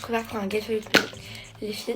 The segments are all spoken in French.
se prépare pour un get ready with me, les filles.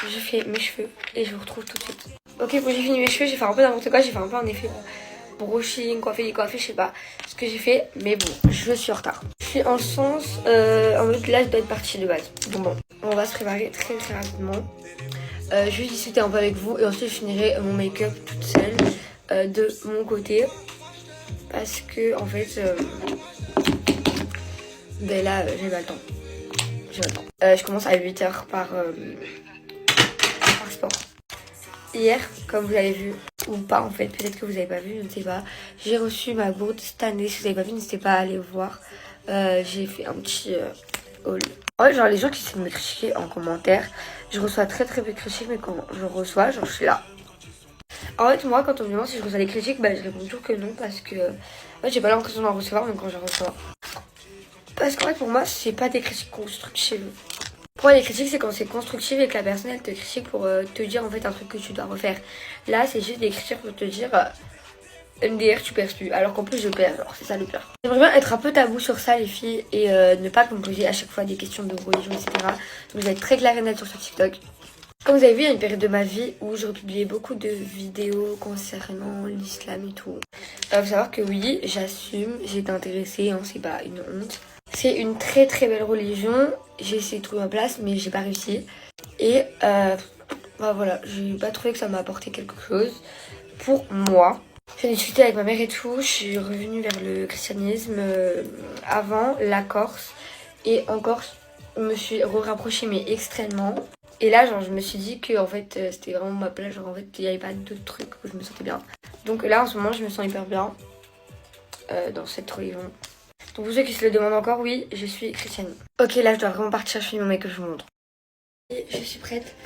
Je fais mes cheveux et je vous retrouve tout de suite. Ok, bon j'ai fini mes cheveux, j'ai fait un peu n'importe quoi, j'ai fait un peu un effet brushing, coiffé, je sais pas ce que j'ai fait, mais bon, je suis en retard. Je suis en sens, en mode là je dois être partie de base. Bon, on va se préparer très rapidement. Je vais discuter un peu avec vous et ensuite je finirai mon make-up toute seule de mon côté. Parce que en fait, ben là j'ai pas le temps. Je commence à 8h par sport. Hier, comme vous avez vu, ou pas en fait, peut-être que vous avez pas vu, je ne sais pas, j'ai reçu ma gourde cette année. Si vous avez pas vu, n'hésitez pas à aller voir. J'ai fait un petit haul. Ouais, genre les gens qui essaient de me critiquer en commentaire, je reçois très peu de critiques, mais quand je reçois, genre je suis là. En fait, moi, quand on me demande si je reçois des critiques, bah je réponds toujours que non, parce que en fait, j'ai pas l'impression d'en recevoir, même quand j'en reçois. Parce qu'en fait, pour moi, c'est pas des critiques constructives. Pour moi, les critiques, c'est quand c'est constructif et que la personne, elle te critique pour te dire en fait un truc que tu dois refaire. Là, c'est juste des critiques pour te dire MDR, tu perds plus. Alors qu'en plus, je perds. Alors, c'est ça le pire. J'aimerais bien être un peu tabou sur ça, les filles, et ne pas me poser à chaque fois des questions de religion, etc. Donc, vous êtes très clair et net sur ce TikTok. Comme vous avez vu, il y a une période de ma vie où je republiais beaucoup de vidéos concernant l'islam et tout. Faut savoir que oui, j'assume, j'ai été intéressée, hein, c'est pas une honte. C'est une très belle religion. J'ai essayé de trouver ma place, mais j'ai pas réussi. Et bah voilà, j'ai pas trouvé que ça m'a apporté quelque chose pour moi. J'ai discuté avec ma mère et tout. Je suis revenue vers le christianisme avant la Corse. Et en Corse, je me suis rapprochée, mais extrêmement. Et là, genre, je me suis dit que en fait, c'était vraiment ma place. Genre, en fait, il n'y avait pas d'autres trucs où je me sentais bien. Donc là, en ce moment, je me sens hyper bien dans cette religion. Donc pour ceux qui se le demandent encore, oui, je suis chrétienne. Ok, là, je dois vraiment partir. Je fais mon make-up, je vous montre. Et je suis prête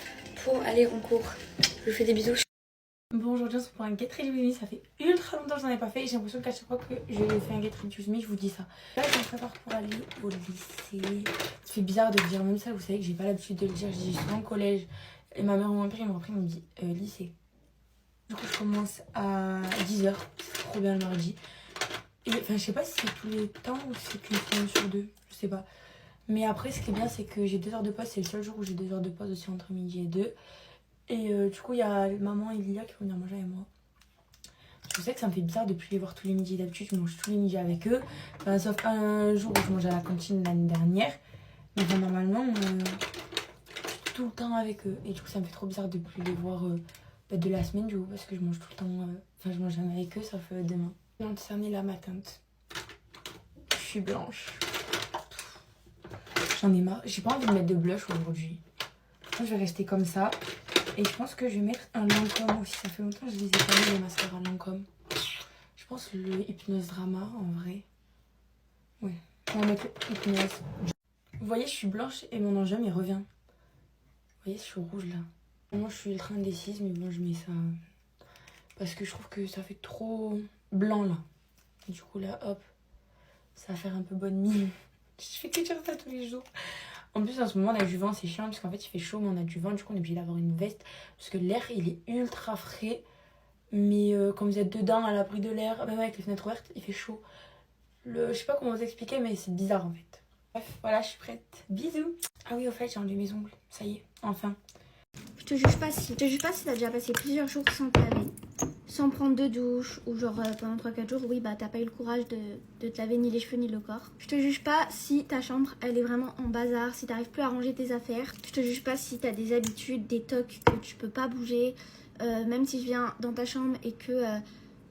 pour aller en cours. Je vous fais des bisous. Bon, aujourd'hui on se prend un get ready with me, ça fait ultra longtemps que j'en ai pas fait et j'ai l'impression qu'à chaque fois que je fais un get ready with me, je vous dis ça. Là je me prépare pour aller au lycée. Ça fait bizarre de dire même ça, vous savez que j'ai pas l'habitude de le dire, je dis souvent collège. Et ma mère ou mon père ils m'ont appris, ils m'ont dit lycée. Du coup je commence à 10h, c'est trop bien le mardi. Et enfin je sais pas si c'est tous les temps ou si c'est qu'une semaine sur deux, je sais pas. Mais après ce qui est bien c'est que j'ai 2 heures de pause, c'est le seul jour où j'ai 2 heures de pause aussi entre midi et 2. Et du coup, il y a maman et Lilia qui vont venir manger avec moi. Je sais que ça me fait bizarre de plus les voir tous les midis. D'habitude, je mange tous les midis avec eux. Enfin, sauf un jour où je mangeais à la cantine l'année dernière. Mais enfin, normalement, tout le temps avec eux. Et du coup, ça me fait trop bizarre de plus les voir de la semaine du coup. Parce que je mange tout le temps. Enfin, je mange jamais avec eux, sauf demain. J'ai cerné là ma teinte. Je suis blanche. J'en ai marre. J'ai pas envie de mettre de blush aujourd'hui. Je vais rester comme ça. Et je pense que je vais mettre un Lancôme aussi. Ça fait longtemps que je les ai pas mis les mascaras Lancôme. Je pense le Hypnose Drama en vrai. Ouais. On va mettre le Hypnose. Vous voyez, je suis blanche et mon enjeu il revient. Vous voyez, je suis rouge là. Moi, je suis ultra indécise, mais bon, je mets ça. Parce que je trouve que ça fait trop blanc là. Et du coup, là, hop. Ça va faire un peu bonne mine. Je fais que dire ça tous les jours. En plus, en ce moment, on a du vent, c'est chiant parce qu'en fait, il fait chaud, mais on a du vent. Du coup, on est obligé d'avoir une veste parce que l'air, il est ultra frais. Mais quand vous êtes dedans, à l'abri de l'air, même avec les fenêtres ouvertes, il fait chaud. Je sais pas comment vous expliquer, mais c'est bizarre en fait. Bref, voilà, je suis prête. Bisous. Ah oui, au fait, j'ai enlevé mes ongles. Ça y est, enfin. Je te juge pas si t'as déjà passé plusieurs jours sans te laver, sans prendre de douche, ou genre pendant 3-4 jours, oui bah t'as pas eu le courage de te laver ni les cheveux ni le corps. Je te juge pas si ta chambre elle est vraiment en bazar, si t'arrives plus à ranger tes affaires. Je te juge pas si t'as des habitudes, des tocs que tu peux pas bouger, même si je viens dans ta chambre et que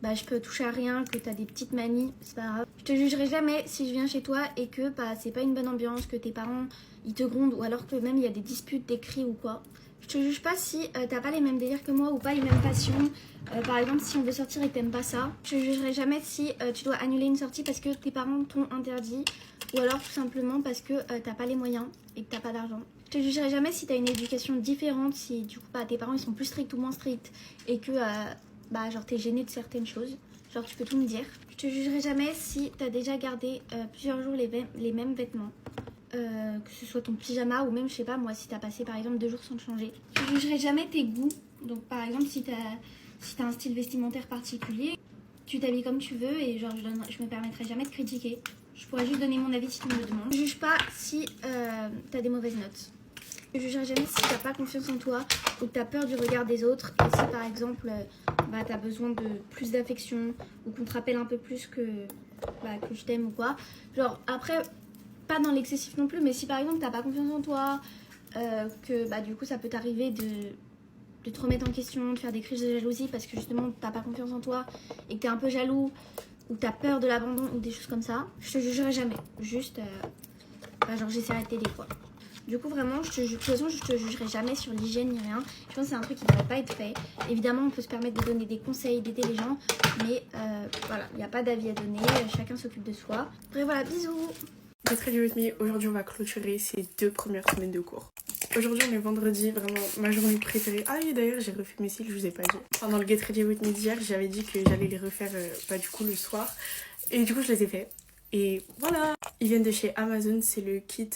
bah je peux toucher à rien, que t'as des petites manies, c'est pas grave. Je te jugerai jamais si je viens chez toi et que bah c'est pas une bonne ambiance, que tes parents ils te grondent ou alors que même il y a des disputes, des cris ou quoi. Je te juge pas si t'as pas les mêmes délires que moi ou pas les mêmes passions. Par exemple, si on veut sortir et que t'aimes pas ça, je te jugerai jamais si tu dois annuler une sortie parce que tes parents t'ont interdit ou alors tout simplement parce que t'as pas les moyens et que t'as pas d'argent. Je te jugerai jamais si t'as une éducation différente, si du coup bah, tes parents ils sont plus stricts ou moins stricts et que bah genre t'es gêné de certaines choses. Genre tu peux tout me dire. Je te jugerai jamais si t'as déjà gardé plusieurs jours les mêmes vêtements. Que ce soit ton pyjama ou même je sais pas moi si t'as passé par exemple 2 jours sans te changer. Je jugerai jamais tes goûts. Donc par exemple si t'as un style vestimentaire particulier, tu t'habilles comme tu veux et genre je me permettrai jamais de critiquer. Je pourrais juste donner mon avis si tu me le demandes. Je juge pas si t'as des mauvaises notes. Je jugerai jamais si t'as pas confiance en toi ou que t'as peur du regard des autres. Et si par exemple, t'as besoin de plus d'affection ou qu'on te rappelle un peu plus que je t'aime ou quoi. Genre après, pas dans l'excessif non plus, mais si par exemple t'as pas confiance en toi, que du coup ça peut t'arriver de te remettre en question, de faire des crises de jalousie parce que justement t'as pas confiance en toi et que t'es un peu jaloux ou que t'as peur de l'abandon ou des choses comme ça, je te jugerai jamais. Juste, genre j'essaierai de t'aider quoi. Du coup vraiment, de toute façon je te jugerai jamais sur l'hygiène ni rien. Je pense que c'est un truc qui ne devrait pas être fait. Évidemment on peut se permettre de donner des conseils, d'aider les gens, mais voilà, il n'y a pas d'avis à donner, chacun s'occupe de soi. Après voilà, bisous. Get Ready With Me, aujourd'hui on va clôturer ces 2 premières semaines de cours. Aujourd'hui on est vendredi, vraiment ma journée préférée. Ah oui d'ailleurs j'ai refait mes cils, je vous ai pas dit. Pendant le Get Ready With Me d'hier, j'avais dit que j'allais les refaire du coup le soir. Et du coup je les ai fait. Et voilà. Ils viennent de chez Amazon, c'est le kit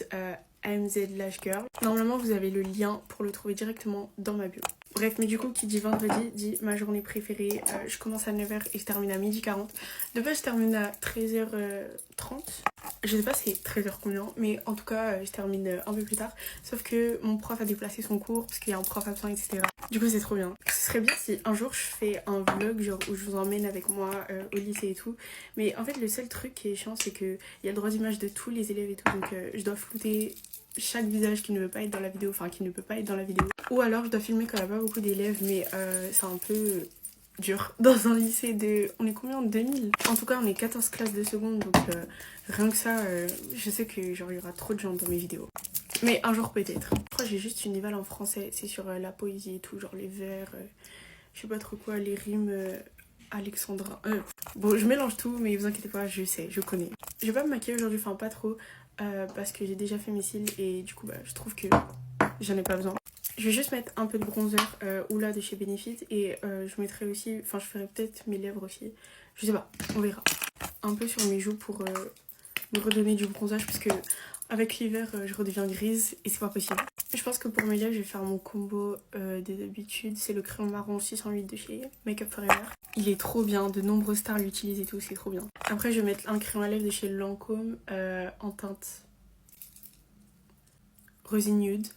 AMZ Lash Girl. Normalement vous avez le lien pour le trouver directement dans ma bio. Bref, mais du coup, qui dit vendredi, dit ma journée préférée. Je commence à 9h et je termine à 12h40. De base, je termine à 13h30. Je sais pas si c'est 13h combien, mais en tout cas, je termine un peu plus tard. Sauf que mon prof a déplacé son cours parce qu'il y a un prof absent, etc. Du coup, c'est trop bien. Ce serait bien si un jour je fais un vlog genre où je vous emmène avec moi au lycée et tout. Mais en fait, le seul truc qui est chiant, c'est qu'il y a le droit d'image de tous les élèves et tout. Donc, je dois flouter chaque visage qui ne veut pas être dans la vidéo, enfin qui ne peut pas être dans la vidéo. Ou alors je dois filmer quand il n'y a pas beaucoup d'élèves, mais c'est un peu dur dans un lycée de... On est combien? 2000? En tout cas on est 14 classes de seconde, donc rien que ça, je sais que genre il y aura trop de gens dans mes vidéos. Mais un jour peut-être. Je crois que j'ai juste une éval en français, c'est sur la poésie et tout, genre les vers, je sais pas trop quoi, les rimes... Alexandra. Bon, je mélange tout, mais vous inquiétez pas, je sais, je connais. Je vais pas me maquiller aujourd'hui, enfin pas trop, parce que j'ai déjà fait mes cils et du coup, je trouve que j'en ai pas besoin. Je vais juste mettre un peu de bronzer Oula de chez Benefit et je mettrai aussi, enfin je ferai peut-être mes lèvres aussi. Je sais pas, on verra. Un peu sur mes joues pour me redonner du bronzage parce que avec l'hiver, je redeviens grise et c'est pas possible. Je pense que pour mes lèvres, je vais faire mon combo d'habitude. C'est le crayon marron 608 de chez Make Up Forever. Il est trop bien, de nombreuses stars l'utilisent et tout, c'est trop bien. Après, je vais mettre un crayon à lèvres de chez Lancôme en teinte Rosy Nude.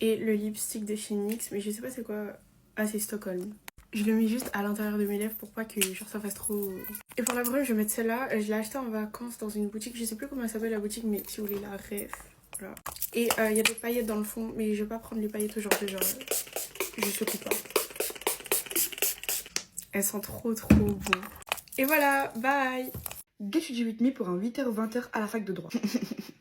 Et le lipstick de chez NYX, mais je sais pas c'est quoi. Ah, c'est Stockholm. Je le mets juste à l'intérieur de mes lèvres pour pas que genre, ça fasse trop... Et pour la brume, je vais mettre celle-là. Je l'ai achetée en vacances dans une boutique. Je sais plus comment elle s'appelle la boutique, mais si vous voulez la ref. Voilà. Et il y a des paillettes dans le fond, mais je vais pas prendre les paillettes aujourd'hui, genre... Je secoue pas. Elles sont trop bon. Et voilà, bye. Get Ready With Me pour un 8h-20h à la fac de droit.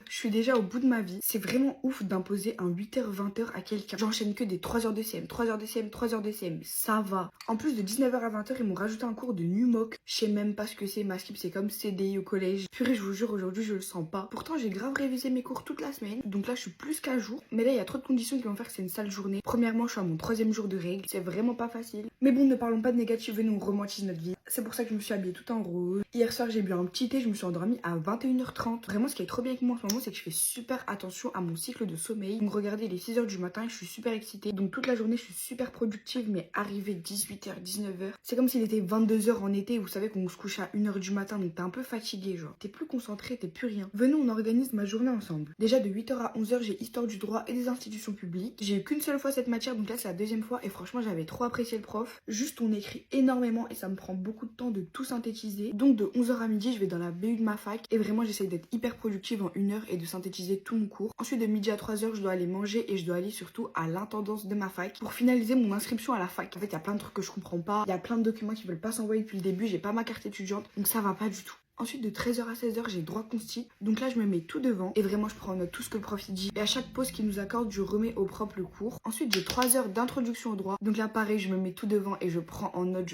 Je suis déjà au bout de ma vie. C'est vraiment ouf d'imposer un 8h-20h à quelqu'un. J'enchaîne que des 3h de CM, 3h de CM, 3h de CM. Ça va. En plus de 19h à 20h, ils m'ont rajouté un cours de NUMOC. Je sais même pas ce que c'est. Ma skip, c'est comme CDI au collège. Purée, je vous jure, aujourd'hui, je le sens pas. Pourtant, j'ai grave révisé mes cours toute la semaine. Donc là, je suis plus qu'à jour. Mais là, il y a trop de conditions qui vont faire que c'est une sale journée. Premièrement, je suis à mon 3e jour de règles. C'est vraiment pas facile. Mais bon, ne parlons pas de négatif, venons, on romantise notre vie. C'est pour ça que je me suis habillée tout en rose. Hier soir, j'ai bu un petit thé. Je me suis endormie à 21h30. Vraiment, ce qui est trop bien avec moi en ce moment, c'est que je fais super attention à mon cycle de sommeil. Donc regardez, il est 6h du matin et je suis super excitée. Donc toute la journée, je suis super productive, mais arrivé 18h, 19h, c'est comme s'il était 22h en été. Vous savez qu'on se couche à 1h du matin, donc t'es un peu fatigué, genre. T'es plus concentré, t'es plus rien. Venons, on organise ma journée ensemble. Déjà de 8h à 11h, j'ai histoire du droit et des institutions publiques. J'ai eu qu'une seule fois cette matière, donc là c'est la 2e fois et franchement j'avais trop apprécié le prof. Juste on écrit énormément et ça me prend beaucoup de temps de tout synthétiser. Donc de 11h à midi, je vais dans la BU de ma fac et vraiment j'essaye d'être hyper productive en 1 heure et de synthétiser tout mon cours. Ensuite de midi à 3h, je dois aller manger et je dois aller surtout à l'intendance de ma fac pour finaliser mon inscription à la fac. En fait, il y a plein de trucs que je comprends pas, il y a plein de documents qui veulent pas s'envoyer depuis le début, j'ai pas ma carte étudiante, donc ça va pas du tout. Ensuite de 13h à 16h, j'ai droit consti. Donc là, je me mets tout devant et vraiment, je prends en note tout ce que le prof dit. Et à chaque pause qu'il nous accorde, je remets au propre le cours. Ensuite, j'ai 3 heures d'introduction au droit. Donc là, pareil, je me mets tout devant et je prends en note,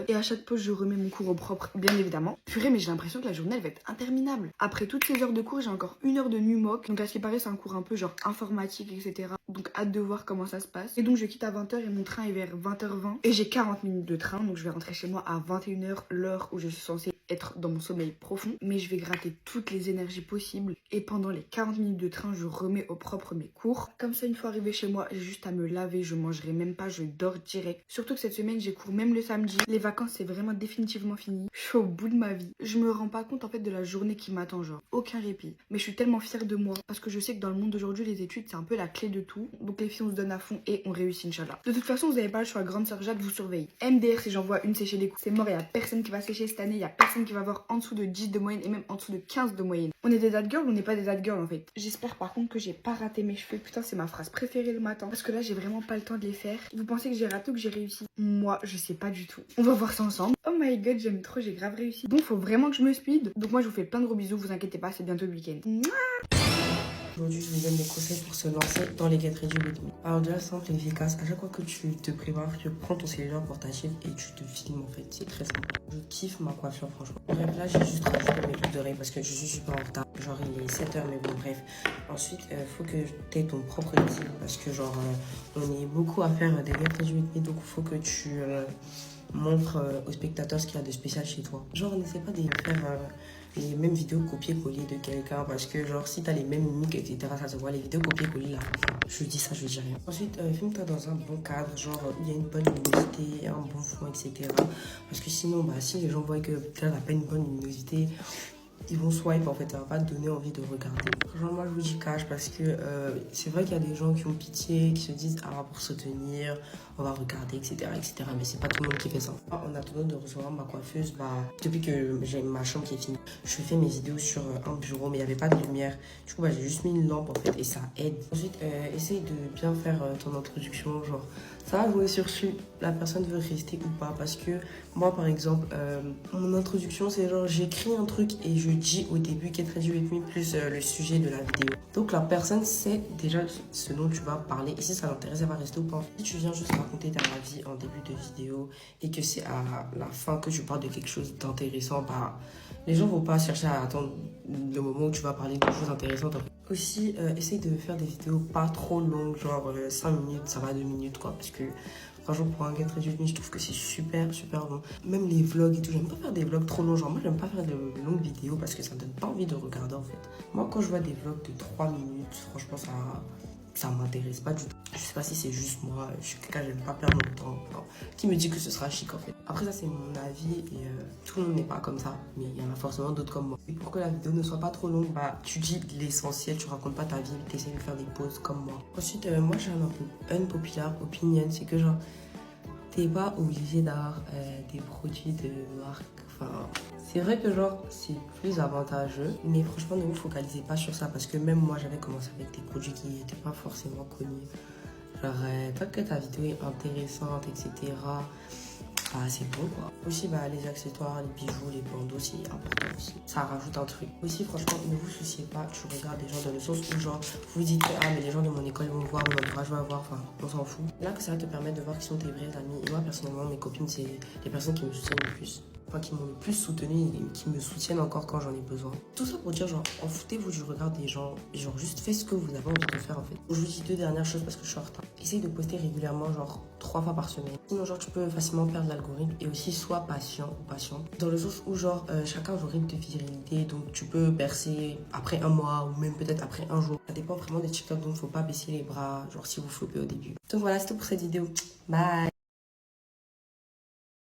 Et à chaque pause, je remets mon cours au propre, bien évidemment. Purée, mais j'ai l'impression que la journée, elle va être interminable. Après toutes ces heures de cours, j'ai encore 1 heure de NUMOC. Donc à ce qui paraît, c'est un cours un peu genre informatique, etc. Donc hâte de voir comment ça se passe. Et donc je quitte à 20h et mon train est vers 20h20. Et j'ai 40 minutes de train, donc je vais rentrer chez moi à 21h, l'heure où je suis censée être dans mon sommeil profond. Mais je vais gratter toutes les énergies possibles. Et pendant les 40 minutes de train, je remets au propre mes cours. Comme ça, une fois arrivé chez moi, j'ai juste à me laver, je mangerai même pas, je dors direct. Surtout que cette semaine, j'ai cours même le samedi. Les vacances, c'est vraiment définitivement fini. Je suis au bout de ma vie. Je me rends pas compte en fait de la journée qui m'attend, genre aucun répit. Mais je suis tellement fière de moi parce que je sais que dans le monde d'aujourd'hui, les études, c'est un peu la clé de tout. Donc les filles, on se donne à fond et on réussit, Inch'Allah. De toute façon, vous avez pas le choix, grande sœur Jade vous surveille. MDR, si j'envoie une sécher les cours, c'est mort, il y a personne qui va sécher cette année, il y a personne qui va avoir en dessous de 10 de moyenne et même en dessous de 15 de moyenne. On est des dad girls, on n'est pas des dad girls en fait. J'espère par contre que j'ai pas raté mes cheveux. Putain, c'est ma phrase préférée le matin parce que là, j'ai vraiment pas le temps de les faire. Vous pensez que j'ai raté ou que j'ai réussi? Moi, je sais pas du tout. On va voir ça ensemble. Oh my god, j'aime trop, j'ai grave réussi. Donc, faut vraiment que je me speed. Donc, moi, je vous fais plein de gros bisous, vous inquiétez pas, c'est bientôt le week-end. Aujourd'hui, je vous donne des conseils pour se lancer dans les get ready with me. Alors déjà, simple et efficace. À chaque fois que tu te prépares, tu prends ton cellulaire portatif et tu te filmes en fait. C'est très simple. Je kiffe ma coiffure franchement. Bref, là, j'ai juste rajouté mes boucles d'oreilles parce que je suis super en retard. Genre, il est 7h, mais bon, bref. Ensuite, faut que tu aies ton propre style parce que genre, on est beaucoup à faire des get ready with me. Donc, il faut que tu montres aux spectateurs ce qu'il y a de spécial chez toi. Genre, n'essaie pas de faire les mêmes vidéos copier-coller de quelqu'un parce que genre si t'as les mêmes mimiques etc ça se voit. Les vidéos copier-coller là, je dis ça, je dis rien. Ensuite filme-toi dans un bon cadre, genre il y a une bonne luminosité, un bon fond etc, parce que sinon bah si les gens voient que t'as pas une bonne luminosité, ils vont swipe en fait, ça va pas te donner envie de regarder. Franchement, moi je vous dis cash parce que c'est vrai qu'il y a des gens qui ont pitié, qui se disent ah pour se tenir, on va regarder etc etc, mais c'est pas tout le monde qui fait ça. En attendant de recevoir ma coiffeuse, bah depuis que j'ai ma chambre qui est finie, je fais mes vidéos sur un bureau mais il n'y avait pas de lumière. Du coup bah j'ai juste mis une lampe en fait et ça aide. Ensuite essaye de bien faire ton introduction, genre ça va jouer sur si la personne veut rester ou pas, parce que moi par exemple mon introduction c'est genre j'écris un truc et je dis au début get ready with me plus le sujet de la vidéo, donc la personne sait déjà ce dont tu vas parler et si ça l'intéresse elle va rester ou pas. Si tu viens juste raconter ta vie en début de vidéo et que c'est à la fin que tu parles de quelque chose d'intéressant, bah les gens vont pas chercher à attendre le moment où tu vas parler de choses intéressantes. Aussi, essaye de faire des vidéos pas trop longues, genre 5 minutes, ça va 2 minutes quoi, parce que franchement pour un get ready with me, je trouve que c'est super long. Même les vlogs et tout, j'aime pas faire des vlogs trop longs, genre moi j'aime pas faire de longues vidéos parce que ça me donne pas envie de regarder en fait. Moi quand je vois des vlogs de 3 minutes, franchement ça m'intéresse pas du tout. Je sais pas si c'est juste moi, je suis quelqu'un, j'aime pas perdre mon temps. Enfin, qui me dit que ce sera chic en fait. Après ça c'est mon avis et tout le monde n'est pas comme ça, mais il y en a forcément d'autres comme moi. Et pour que la vidéo ne soit pas trop longue, bah tu dis l'essentiel, tu racontes pas ta vie, tu essaies de faire des pauses comme moi. Ensuite moi j'ai un unpopular opinion, c'est que genre t'es pas obligé d'avoir des produits de marque. Enfin, c'est vrai que genre c'est plus avantageux, mais franchement ne vous focalisez pas sur ça parce que même moi j'avais commencé avec des produits qui n'étaient pas forcément connus. Genre tant que ta vidéo est intéressante etc, bah c'est bon quoi. Aussi bah les accessoires, les bijoux, les bandeaux c'est important aussi, ça rajoute un truc. Aussi franchement ne vous souciez pas, tu regardes les gens dans le sens où genre vous dites ah mais les gens de mon école vont voir, mon entourage va voir, enfin on s'en fout. Là que ça va te permettre de voir qui sont tes vrais amis. Et moi personnellement mes copines c'est les personnes qui me soutiennent le plus. Enfin, qui m'ont le plus soutenu et qui me soutiennent encore quand j'en ai besoin. Tout ça pour dire genre en foutez-vous du regard des gens, genre juste faites ce que vous avez envie de faire en fait. Je vous dis 2 dernières choses parce que je suis en retard. Essaye de poster régulièrement, genre 3 fois par semaine. Sinon genre tu peux facilement perdre l'algorithme. Et aussi sois patient ou patiente. Dans le sens où genre chacun a son rythme de virilité, donc tu peux percer après un mois ou même peut-être après un jour. Ça dépend vraiment des TikTok, donc faut pas baisser les bras, genre si vous flopez au début. Donc voilà, c'était pour cette vidéo. Bye.